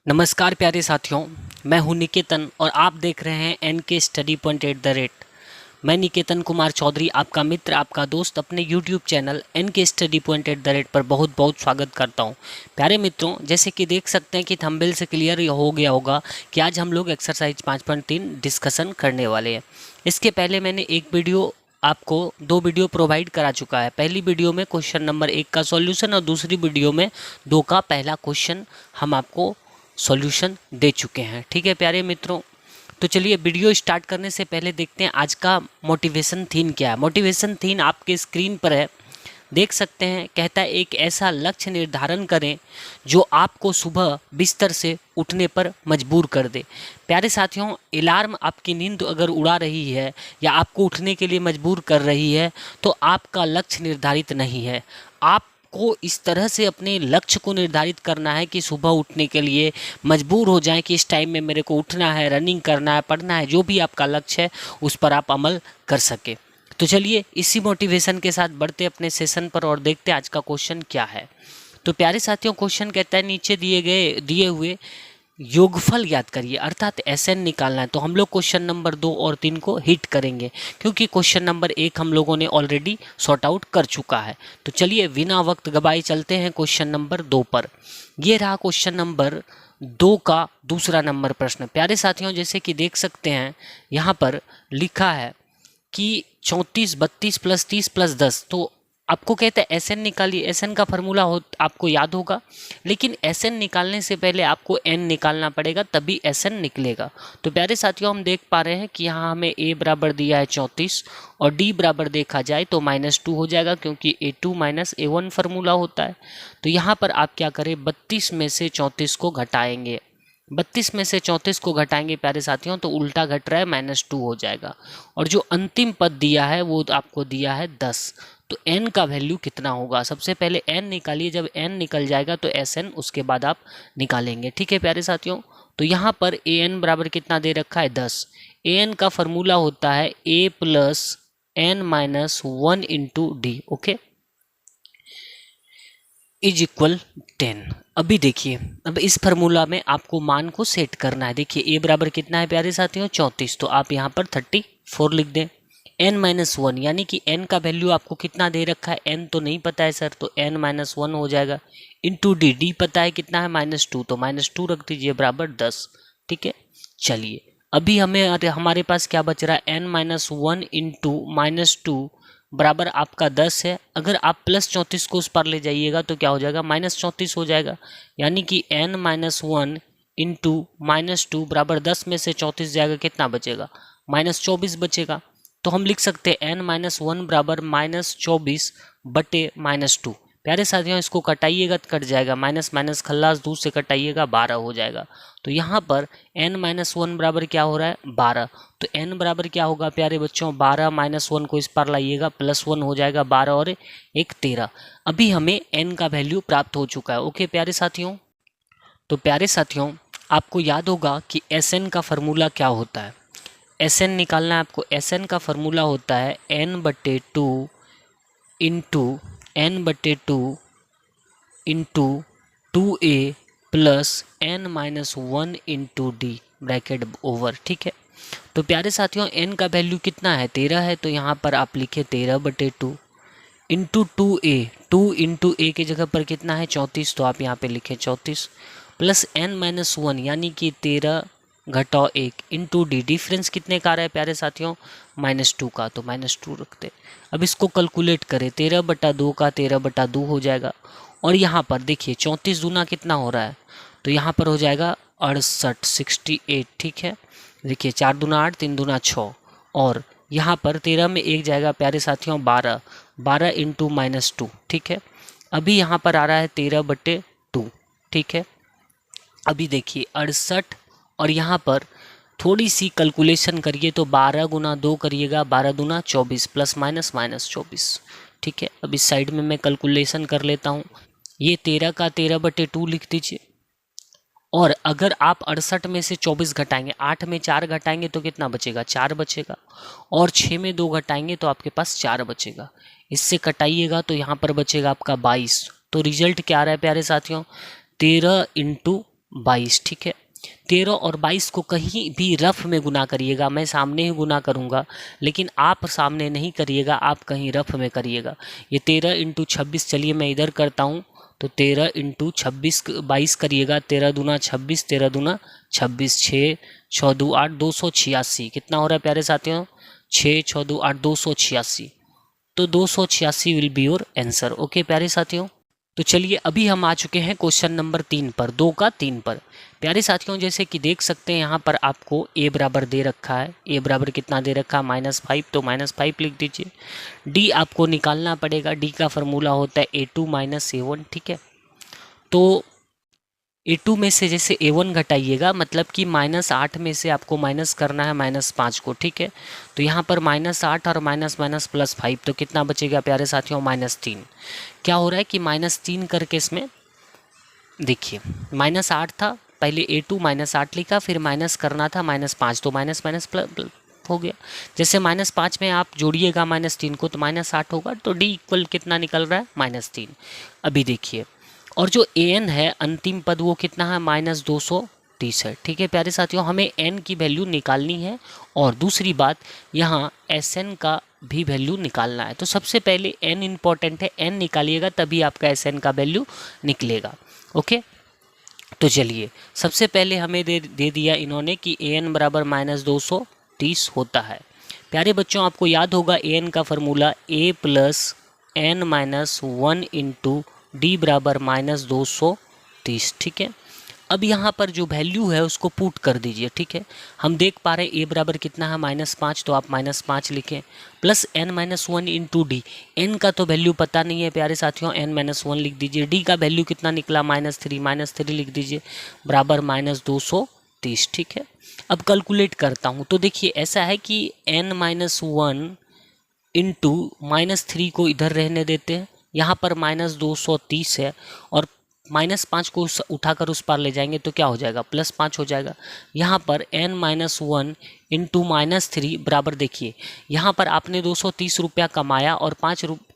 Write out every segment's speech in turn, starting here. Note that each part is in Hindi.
नमस्कार प्यारे साथियों, मैं हूं निकेतन और आप देख रहे हैं NK स्टडी पॉइंट @ मैं निकेतन कुमार चौधरी आपका मित्र, आपका दोस्त अपने YouTube channel NK study point @ पर बहुत बहुत स्वागत करता हूं। प्यारे मित्रों, जैसे कि देख सकते हैं कि थंबनेल से क्लियर हो गया होगा कि आज हम लोग एक्सरसाइज 5.3 डिस्कशन करने वाले हैं। इसके पहले मैंने आपको दो वीडियो प्रोवाइड करा चुका है। पहली वीडियो में क्वेश्चन नंबर 1 का सॉल्यूशन और दूसरी वीडियो में 2 का पहला क्वेश्चन हम आपको सॉल्यूशन दे चुके हैं। ठीक है प्यारे मित्रों, तो चलिए वीडियो स्टार्ट करने से पहले देखते हैं आज का मोटिवेशन थीम क्या है। मोटिवेशन थीम आपके स्क्रीन पर है, देख सकते हैं। कहता है एक ऐसा लक्ष्य निर्धारण करें जो आपको सुबह बिस्तर से उठने पर मजबूर कर दे। प्यारे साथियों, अलार्म आपकी नींद अगर उड़ा रही है या आपको उठने के लिए मजबूर कर रही है तो आपका लक्ष्य निर्धारित नहीं है। आप को इस तरह से अपने लक्ष्य को निर्धारित करना है कि सुबह उठने के लिए मजबूर हो जाएं कि इस टाइम में मेरे को उठना है, रनिंग करना है, पढ़ना है, जो भी आपका लक्ष्य है उस पर आप अमल कर सके। तो चलिए इसी मोटिवेशन के साथ बढ़ते अपने सेशन पर और देखते आज का क्वेश्चन क्या है। तो प्यारे साथियों, क्वेश्चन कहता है नीचे दिए हुए योगफल याद करिए, अर्थात SN निकालना है। तो हम लोग क्वेश्चन नंबर 2 और 3 को हिट करेंगे क्योंकि क्वेश्चन नंबर 1 हम लोगों ने ऑलरेडी सॉर्ट आउट कर चुका है। तो चलिए बिना वक्त गवाए चलते हैं क्वेश्चन नंबर 2 पर। ये रहा क्वेश्चन नंबर 2 का दूसरा नंबर प्रश्न। प्यारे साथियों, जैसे कि देख सकते हैं यहाँ पर लिखा है कि 34 32 + 30 + 10। तो आपको कहते हैं SN निकालिए। SN का फॉर्मूला आपको याद होगा, लेकिन SN निकालने से पहले आपको N निकालना पड़ेगा, तभी SN निकलेगा। तो प्यारे साथियों, हम देख पा रहे हैं कि यहाँ हमें A बराबर दिया है 34 और D बराबर देखा जाए तो -2 हो जाएगा क्योंकि A2 - A1 फार्मूला होता है। तो यहाँ पर आप क्या करें, 32 में से 34 को घटाएंगे। 32 में से 34 को घटाएंगे प्यारे साथियों तो उल्टा घट रहा है, -2 हो जाएगा। और जो अंतिम पद दिया है वो आपको दिया है 10। तो n का वैल्यू कितना होगा, सबसे पहले n निकालिए। जब n निकल जाएगा तो SN उसके बाद आप निकालेंगे। ठीक है प्यारे साथियों, तो यहाँ पर AN बराबर कितना दे रखा है, 10। AN का फॉर्मूला होता है A + N - 1 × D, ओके, = 10। अभी देखिए, अब इस फार्मूला में आपको मान को सेट करना है। देखिए A बराबर कितना है प्यारे साथियों, 34। तो आप यहाँ पर 34 लिख दें। N - 1 यानी कि N का वैल्यू आपको कितना दे रखा है, N तो नहीं पता है सर, तो N - 1 हो जाएगा × D। D पता है कितना है, -2, तो -2 रख दीजिए बराबर 10। ठीक है, चलिए अभी हमारे पास क्या बच रहा है, N - 1 × -2 बराबर आपका 10 है। अगर आप +34 को उस पर ले जाइएगा तो क्या हो जाएगा, -34 हो जाएगा। यानी कि N - 1 × -2 बराबर 10 में से 34 जाएगा, कितना बचेगा, -24 बचेगा। तो हम लिख सकते हैं N - 1 बराबर -24/-2। प्यारे साथियों, इसको कटाइएगा तो कट जाएगा, माइनस खल्लास दूर से कटाइएगा, 12 हो जाएगा। तो यहाँ पर N - 1 बराबर क्या हो रहा है, 12। तो N बराबर क्या होगा प्यारे बच्चों, 12 - 1 को इस पर लाइएगा, +1 हो जाएगा, 12 और 1 13। अभी हमें N का वैल्यू प्राप्त हो चुका है। ओके प्यारे साथियों, तो प्यारे साथियों आपको याद होगा कि SN का फॉर्मूला क्या होता है। SN निकालना है आपको। SN का फॉर्मूला होता है N/2 × N/2 × 2A + N - 1 × D bracket over. ठीक है, तो प्यारे साथियों N का वैल्यू कितना है, 13 है। तो यहाँ पर आप लिखे 13/2 × 2A। 2 × A की जगह पर कितना है, 34। तो आप यहाँ पे लिखे 34 + N - 1 यानी कि 13 घटाओ 1 × D। डिफरेंस कितने का आ रहा है प्यारे साथियों, -2 का, तो -2 रखते। अब इसको कैलकुलेट करें, 13/2 का 13/2 हो जाएगा। और यहाँ पर देखिए 34 दूना कितना हो रहा है, तो यहाँ पर हो जाएगा 68 68। ठीक है, देखिए 4 दूना 8, 3 दूना 6, और यहाँ पर 13 में 1 जाएगा प्यारे साथियों, 12 12 × -2। ठीक है, अभी यहाँ पर आ रहा है 13/2। ठीक है, अभी देखिए 68, और यहाँ पर थोड़ी सी कैलकुलेशन करिए तो 12 × 2 करिएगा, 12 दूना 24 ± -24। ठीक है, अब इस साइड में मैं कैलकुलेशन कर लेता हूँ। ये 13 का 13/2 लिख दीजिए। और अगर आप 68 में से 24 घटाएंगे, 8 में 4 घटाएंगे तो कितना बचेगा, 4 बचेगा। और 6 में 2 घटाएंगे तो आपके पास 4 बचेगा। इससे कटाइएगा तो यहाँ पर बचेगा आपका 22। तो रिजल्ट क्या आ रहा है प्यारे साथियों, 13 × 22, ठीक है। 13 और 22 को कहीं भी रफ में गुना करिएगा, मैं सामने ही गुना करूँगा, लेकिन आप सामने नहीं करिएगा, आप कहीं रफ में करिएगा। ये 13 इंटू 26, चलिए मैं इधर करता हूँ, तो 13 इंटू 26 22 करिएगा, 13 दूना 26, 13 दूना 26, 6 6 2 8, 286 कितना हो रहा है प्यारे साथियों, 6 6 2 8, 286। तो 286 will be your answer. Okay प्यारे साथियों, तो चलिए अभी हम आ चुके हैं क्वेश्चन नंबर 3 पर, 2 का 3 पर। प्यारे साथियों जैसे कि देख सकते हैं यहाँ पर आपको a बराबर दे रखा है, a बराबर कितना दे रखा है, -5, तो -5 लिख दीजिए। d आपको निकालना पड़ेगा, d का फॉर्मूला होता है a2 - a1, ठीक है। तो a2 में से जैसे a1 घटाइएगा, मतलब कि -8 में से आपको माइनस करना है -5 को, ठीक है। तो यहाँ पर -8 और माइनस माइनस +5, तो कितना बचेगा प्यारे साथियों, -3। क्या हो रहा है कि -3 करके इसमें देखिए, -8 था, पहले a2 -8 लिखा, फिर माइनस करना था -5, तो माइनस माइनस प्लस हो गया। जैसे -5 में आप जोड़िएगा -3 को तो -8 होगा, तो d इक्वल कितना निकल रहा है, -3। अभी देखिए, और जो an है अंतिम पद वो कितना है, -230 है, ठीक है प्यारे साथियों। हमें n की वैल्यू निकालनी है, और दूसरी बात यहाँ sn का भी वैल्यू निकालना है। तो सबसे पहले n इम्पॉर्टेंट है, n निकालिएगा तभी आपका sn का वैल्यू निकलेगा। ओके, तो चलिए सबसे पहले हमें दे दिया इन्होंने कि an बराबर -230 होता है। प्यारे बच्चों आपको याद होगा an का formula a + n - 1 into D बराबर -230, ठीक है। अब यहाँ पर जो वैल्यू है उसको पुट कर दीजिए, ठीक है। हम देख पा रहे हैं a बराबर कितना है, -5, तो आप -5 लिखें, plus n - 1 into D. n का तो वैल्यू पता नहीं है प्यारे साथियों, n - 1 लिख दीजिए। d का वैल्यू कितना निकला, -3 लिख दीजिए, बराबर -230, ठीक है। अब कैलकुलेट करता हूँ, तो देखिए ऐसा है कि n - 1 इंटू -3 को इधर रहने देते हैं, यहाँ पर -230 है, और -5 को उठाकर उस पार ले जाएंगे तो क्या हो जाएगा, +5 हो जाएगा। यहाँ पर n - 1 इंटू -3 बराबर, देखिए यहाँ पर आपने 230 रुपया कमाया और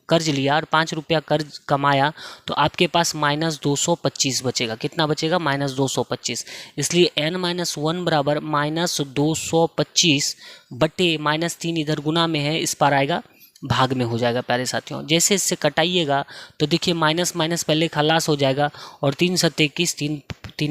कर्ज लिया, और 5 रुपया कर्ज कमाया, तो आपके पास -225 बचेगा। कितना बचेगा, -225। इसलिए n - 1 बराबर -225 बटे -3 इधर गुना में है, इस पर आएगा भाग में हो जाएगा प्यारे साथियों। जैसे इससे कटाइएगा तो देखिए माइनस माइनस पहले खलास हो जाएगा, और 3 × 21, 3 ×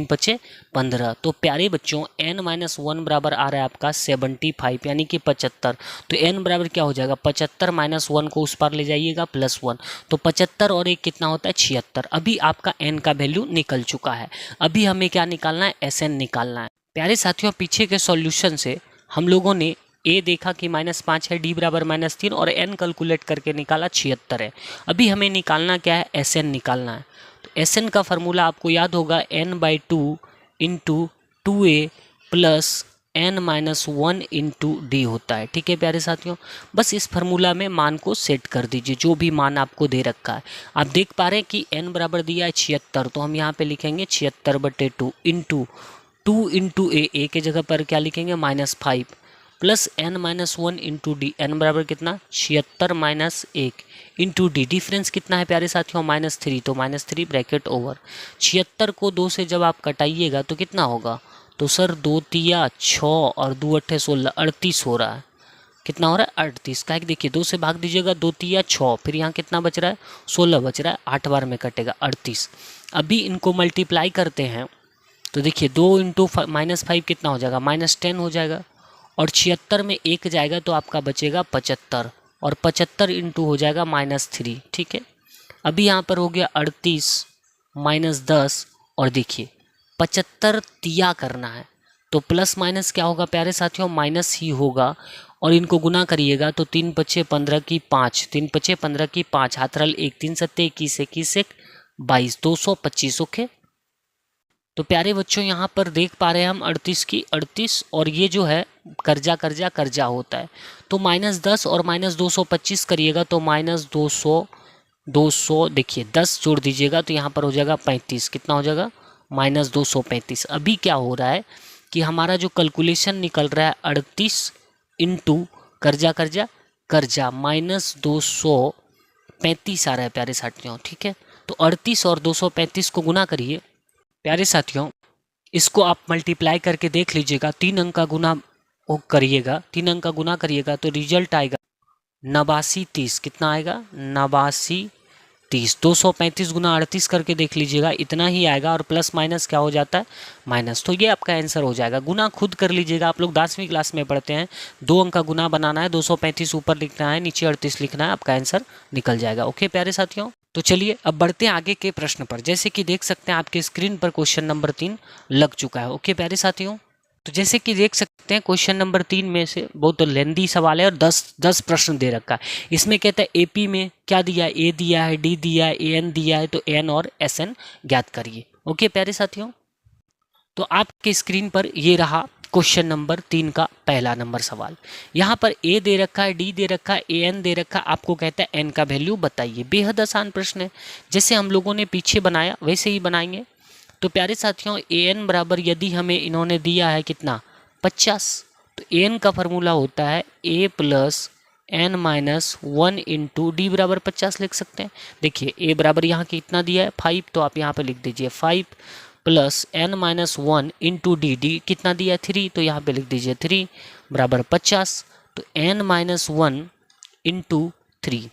5 = 15। तो प्यारे बच्चों n - 1 बराबर आ रहा है आपका 75, यानी कि 75। तो n बराबर क्या हो जाएगा, 75 - 1 को उस पार ले जाइएगा, +1, तो 75 और 1 कितना होता है, 76। अभी आपका n का वैल्यू निकल चुका है। अभी हमें क्या निकालना है, SN निकालना है। प्यारे साथियों पीछे के सॉल्यूशन से हम लोगों ने a देखा कि -5 है, d बराबर -3, और n कैलकुलेट करके निकाला 76 है। अभी हमें निकालना क्या है, SN निकालना है। तो SN का फॉर्मूला आपको याद होगा, n/2 into 2a plus n - 1 into D होता है, ठीक है प्यारे साथियों। बस इस फार्मूला में मान को सेट कर दीजिए, जो भी मान आपको दे रखा है। आप देख पा रहे हैं कि n बराबर दिया है 76, तो हम यहाँ पे लिखेंगे 76/2 इंटू 2 इंटू a के जगह पर क्या लिखेंगे, -5 plus n - 1 into D. n बराबर कितना, 76 - 1 इंटू डी। डिफरेंस कितना है प्यारे साथियों, -3, तो -3 ब्रैकेट ओवर। 76 को 2 से जब आप कटाइएगा तो कितना होगा, तो सर 2 × 6 और 2 × 8 = 16, 38 हो रहा है। कितना हो रहा है, 38 का। देखिए 2 से भाग दीजिएगा, 2 × 6, फिर यहाँ कितना बच रहा है, 16 बच रहा है, 8 बार में कटेगा 38। अभी इनको मल्टीप्लाई करते हैं तो देखिए 2 × -5 कितना हो जाएगा, -10 हो जाएगा, और 76 में 1 जाएगा तो आपका बचेगा 75, और 75 इंटू हो जाएगा -3, ठीक है। अभी यहाँ पर हो गया 38 - 10, और देखिए 75 तिया करना है, तो प्लस माइनस क्या होगा प्यारे साथियों, माइनस ही होगा, और इनको गुना करिएगा तो 3 × 5 = 15 की 5, 3 × 5 = 15 की 5, हाथ रल 1, 3 × 7 = 21, 21 × 1 = 22, 225। ओके, तो प्यारे बच्चों यहाँ पर देख पा रहे हैं हम 38 की 38, और ये जो है कर्जा कर्जा कर्जा होता है, तो -10 और -225 करिएगा तो -200 देखिए 10 जोड़ दीजिएगा तो यहाँ पर हो जाएगा 35। कितना हो जाएगा, -235। अभी क्या हो रहा है कि हमारा जो कैलकुलेशन निकल रहा है 38 इंटू कर्जा कर्जा कर्जा -235 आ रहा है प्यारे साथियों, ठीक है। तो 38 और 235 को गुना करिए प्यारे साथियों, इसको आप मल्टीप्लाई करके देख लीजिएगा, 3 अंक का गुना वो करिएगा, 3 अंक का गुना करिएगा तो रिजल्ट आएगा 8930। कितना आएगा? 8930। 235 गुना 38 करके देख लीजिएगा, इतना ही आएगा। और प्लस माइनस क्या हो जाता है? माइनस। तो ये आपका आंसर हो जाएगा। गुना खुद कर लीजिएगा, आप लोग 10वीं क्लास में पढ़ते हैं। 2 अंक का गुना बनाना है, 235 ऊपर लिखना है, नीचे 38 लिखना है, आपका आंसर निकल जाएगा। ओके प्यारे साथियों, तो चलिए अब बढ़ते हैं आगे के प्रश्न पर। जैसे कि देख सकते हैं आपके स्क्रीन पर क्वेश्चन नंबर 3 लग चुका है। ओके प्यारे साथियों, तो जैसे कि देख सकते हैं क्वेश्चन नंबर 3 में से बहुत लेंदी सवाल है और 10 प्रश्न दे रखा है। इसमें कहता है एपी में क्या दिया है? ए दिया है, डी दिया है, एन दिया है, तो एन और एस एन ज्ञात करिए। ओके प्यारे साथियों, तो आपके स्क्रीन पर ये रहा क्वेश्चन नंबर 3 का पहला नंबर सवाल। यहाँ पर ए दे रखा है, डी दे रखा है, ए एन दे रखा है, आपको कहता है एन का वैल्यू बताइए। बेहद आसान प्रश्न है, जैसे हम लोगों ने पीछे बनाया वैसे ही बनाएंगे। तो प्यारे साथियों, ए एन बराबर यदि हमें इन्होंने दिया है कितना? 50, तो ए एन का फॉर्मूला होता है A plus N minus 1 into D बराबर 50 लिख सकते हैं। देखिए ए बराबर यहाँ कितना दिया है? 5, तो आप यहाँ पे लिख दीजिए 5 plus N minus 1 into d, d कितना दिया है? 3, तो यहाँ पे लिख दीजिए 3 बराबर 50। तो एन माइनस 1 इंटू 3,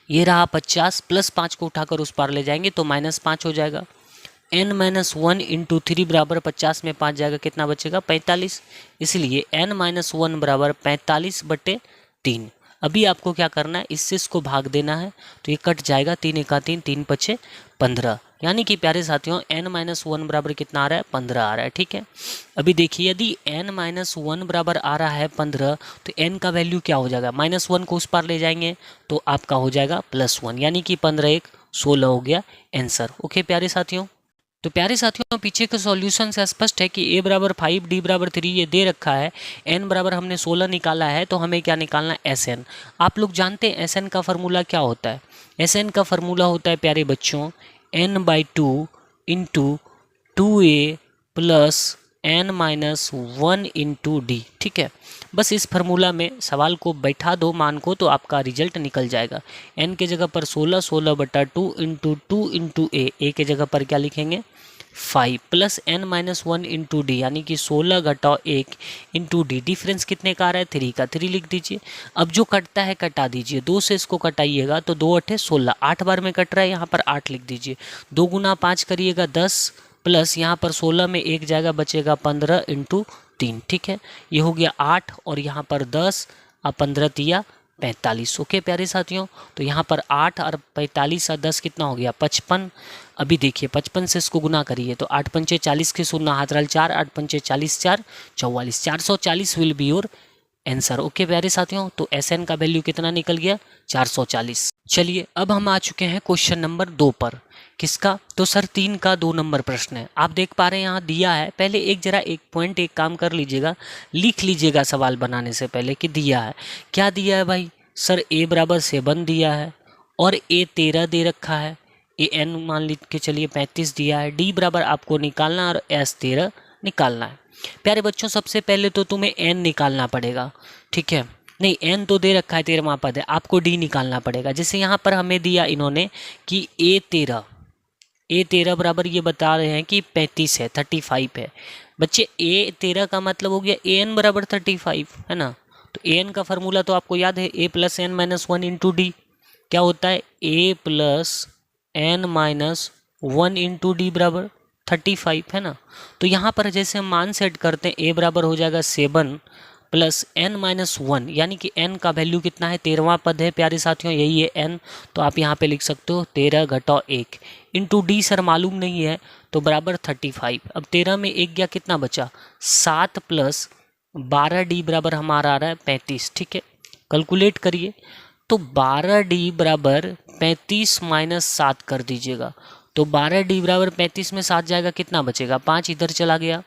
ये रहा 50, प्लस 5 को उठाकर उस पार ले जाएंगे तो -5 हो जाएगा। n माइनस 1 इंटू 3 बराबर 50 में 5 जाएगा, कितना बचेगा? 45। इसलिए n माइनस 1 बराबर 45/3। अभी आपको क्या करना है? इससे इसको भाग देना है, तो ये कट जाएगा, 3 एका 3, 3 पचे 15। यानी कि प्यारे साथियों n माइनस 1 बराबर कितना आ रहा है? 15 आ रहा है। ठीक है, अभी देखिए यदि n माइनस 1 बराबर आ रहा है 15, तो n का वैल्यू क्या हो जाएगा? -1 को उस पार ले जाएंगे तो आपका हो जाएगा +1, यानी कि 15 1 16 हो गया आंसर। ओके प्यारे साथियों, तो प्यारे साथियों पीछे के सॉल्यूशन से स्पष्ट है कि a बराबर 5, d बराबर 3 ये दे रखा है, n बराबर हमने 16 निकाला है, तो हमें क्या निकालना है? Sn। आप लोग जानते हैं Sn का फार्मूला क्या होता है? Sn का फार्मूला होता है प्यारे बच्चों n/2 into 2a plus n minus 1 into D. ठीक है, बस इस फार्मूला में सवाल को बैठा दो मान को, तो आपका रिजल्ट निकल जाएगा। n के जगह पर 16, 16/2 इंटू 2 इंटू ए के जगह पर क्या लिखेंगे? 5 plus n minus 1 into D, यानी कि 16 घटाओ 1 इंटू डी। डिफरेंस कितने का आ रहा है? 3 का, 3 लिख दीजिए। अब जो कटता है कटा दीजिए, 2 से इसको कटाइएगा तो 2 8 16, 8 बार में कट रहा है, यहाँ पर 8 लिख दीजिए। 2 गुना 5 करिएगा 10, प्लस यहाँ पर 16 में 1 जाएगा, बचेगा 15 इंटू 3। ठीक है, ये हो गया 8 और यहाँ पर 10 और 15 तिया 45। ओके प्यारे साथियों, तो यहाँ पर 8 और 45 और 10 कितना हो गया? 55। अभी देखिए 55 से इसको गुना करिए तो 8 पंचे 40 के 0 हाथ रल 4, 8 पंचे 40 4 44, 440 will be your answer. Okay प्यारे साथियों, तो Sn का वैल्यू कितना निकल गया? 440। चलिए अब हम आ चुके हैं क्वेश्चन नंबर 2 पर। किसका? तो सर 3 का 2 नंबर प्रश्न है। आप देख पा रहे हैं यहाँ दिया है, पहले एक पॉइंट एक काम कर लीजिएगा, लिख लीजिएगा सवाल बनाने से पहले कि दिया है क्या। दिया है भाई सर a बराबर 7 दिया है और a 13 दे रखा है, ए एन मान लिख के चलिए 35 दिया है, डी बराबर आपको निकालना है और एस 13 निकालना है। प्यारे बच्चों सबसे पहले तो तुम्हें एन निकालना पड़ेगा। ठीक है, नहीं एन तो दे रखा है 13वां पद है, आपको डी निकालना पड़ेगा। जैसे यहाँ पर हमें दिया इन्होंने कि ए 13 बराबर ये बता रहे हैं कि 35 है, 35 है। बच्चे ए 13 का मतलब हो गया ए एन बराबर 35 है ना। तो ए एन का फॉर्मूला तो आपको याद है, A plus N minus 1 into D. क्या होता है? A plus N minus 1 into D बराबर 35 है ना। तो यहाँ पर जैसे हम मान सेट करते हैं, ए बराबर हो जाएगा 7 प्लस एन माइनस 1, यानी कि एन का वैल्यू कितना है? 13वां पद है प्यारे साथियों, यही है एन। तो आप यहाँ पे लिख सकते हो 13 घटाओ 1 इंटू डी सर मालूम नहीं है तो बराबर 35। अब 13 में 1 गया, कितना बचा? 7 प्लस 12 डी बराबर हमारा आ रहा है 35। ठीक है, कैलकुलेट करिए तो 12 डी बराबर 35 माइनस 7 कर दीजिएगा, तो 12 डी बराबर 35 में 7 जाएगा, कितना बचेगा? 5 इधर चला गया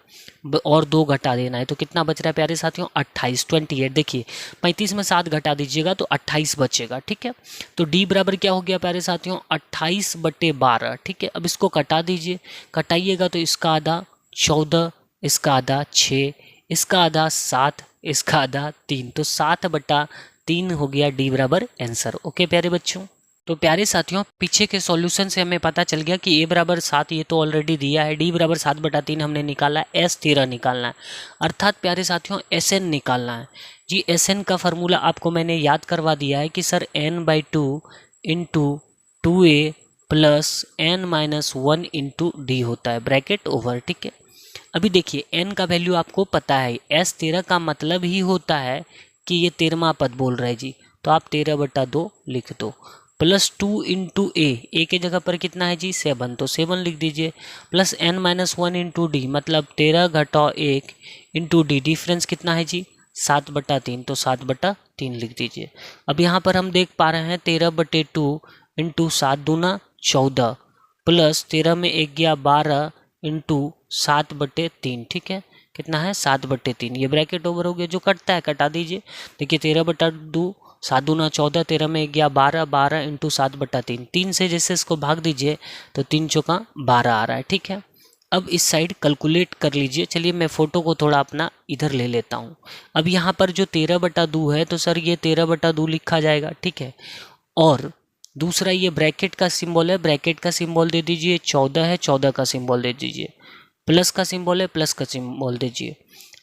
और 2 घटा देना है, तो कितना बच रहा है प्यारे साथियों? 28, 28। देखिए 35 में 7 घटा दीजिएगा तो 28 बचेगा। ठीक है, तो डी बराबर क्या हो गया प्यारे साथियों? 28/12। ठीक है, अब इसको कटा दीजिए, कटाइएगा तो इसका आधा 14, इसका आधा 6, इसका आधा 7, इसका आधा 3, तो 7/3 हो गया डी बराबर आंसर। ओके प्यारे बच्चों, तो प्यारे साथियों, पीछे के सॉल्यूशन से हमें पता चल गया कि a बराबर 7 ये तो ऑलरेडी दिया है, d बराबर 7/3 हमने निकाला है, s 13 निकालना है, अर्थात प्यारे साथियों sn निकालना है जी। sn का फार्मूला आपको मैंने याद करवा दिया है कि sir n/2 into 2a plus n-1 into D होता है, ब्रैकेट ओवर, ठीक है। अभी देखिए n का वैल्यू आपको पता है, s 13 का मतलब ही होता है कि ये 13वां पद बोल रहा है जी, तो आप 13/2 लिख दो, प्लस 2 इंटू ए के जगह पर कितना है जी 7, तो 7 लिख दीजिए, प्लस n-1 इंटू डी मतलब 13 घटाओ 1 इंटू डी, डिफरेंस कितना है जी 7/3, तो 7/3 लिख दीजिए। अब यहाँ पर हम देख पा रहे हैं 13/2 इंटू 7 दूना 14 प्लस 13 में 1 गया 12 इंटू 7/3, ठीक है, कितना है 7/3, ये ब्रैकेट ओवर हो गया, जो कटता है कटा दीजिए। देखिए 13/2 7 दूना 14, 13 में 1 गया 12, 12 इंटू 7/3, 3 से जैसे इसको भाग दीजिए तो 3 चौका 12 आ रहा है, ठीक है। अब इस साइड कैलकुलेट कर लीजिए। चलिए मैं फ़ोटो को थोड़ा अपना इधर ले लेता हूँ। अब यहाँ पर जो 13/2 है तो सर ये 13/2 लिखा जाएगा, ठीक है। और दूसरा ये ब्रैकेट का सिंबल है, ब्रैकेट का सिंबल दे दीजिए, 14 है 14 का सिंबल दे दीजिए, प्लस का सिंबल है प्लस का सिंबल दीजिए।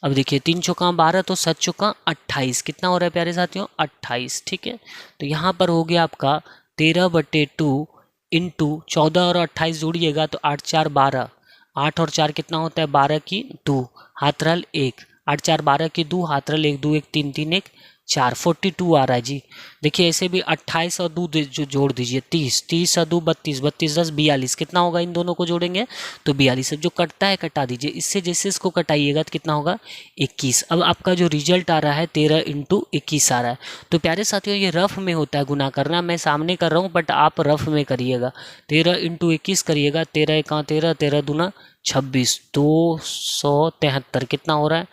अब देखिए 3 चौका 12 तो 7 चौका 28, कितना हो रहा है प्यारे साथियों 28, ठीक है। तो यहाँ पर हो गया आपका 13/2 इंटू 14 और 28 जोड़िएगा तो 8 4 12, 8 और 4 कितना होता है 12 की 2, हाथ रल 1, 8 4 12 की 2, हाथ रल 1 2 1 3 3 1 4, 42 आ रहा है जी। देखिए ऐसे भी 28 और 2 जो जोड़ दीजिए 30, 30 और 2 32, 32 10 42, कितना होगा इन दोनों को जोड़ेंगे तो 42। अब जो कटता है कटा दीजिए, इससे जैसे इसको कटाइएगा तो कितना होगा 21। अब आपका जो रिजल्ट आ रहा है 13 इंटू 21 आ रहा है। तो प्यारे साथियों ये रफ में होता है गुना करना, मैं सामने कर रहा हूँ बट आप रफ में करिएगा, 13 इंटू 21 करिएगा, 13 एका 13, 13 दूना 26, 273, कितना हो रहा है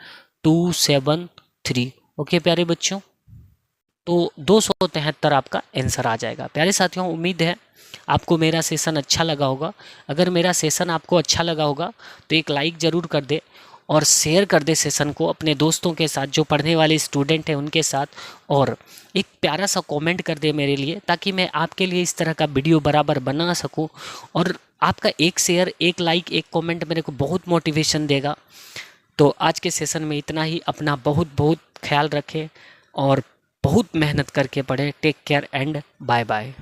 273। ओके प्यारे बच्चों, तो 273 आपका आंसर आ जाएगा। प्यारे साथियों उम्मीद है आपको मेरा सेशन अच्छा लगा होगा। अगर मेरा सेशन आपको अच्छा लगा होगा तो एक लाइक ज़रूर कर दे और शेयर कर दे सेशन को अपने दोस्तों के साथ, जो पढ़ने वाले स्टूडेंट हैं उनके साथ, और एक प्यारा सा कमेंट कर दे मेरे लिए, ताकि मैं आपके लिए इस तरह का वीडियो बराबर बना सकूं। और आपका एक शेयर, एक लाइक, एक कमेंट मेरे को बहुत मोटिवेशन देगा। तो आज के सेशन में इतना ही। अपना बहुत बहुत ख्याल रखें और बहुत मेहनत करके पढ़ें। Take care and bye bye.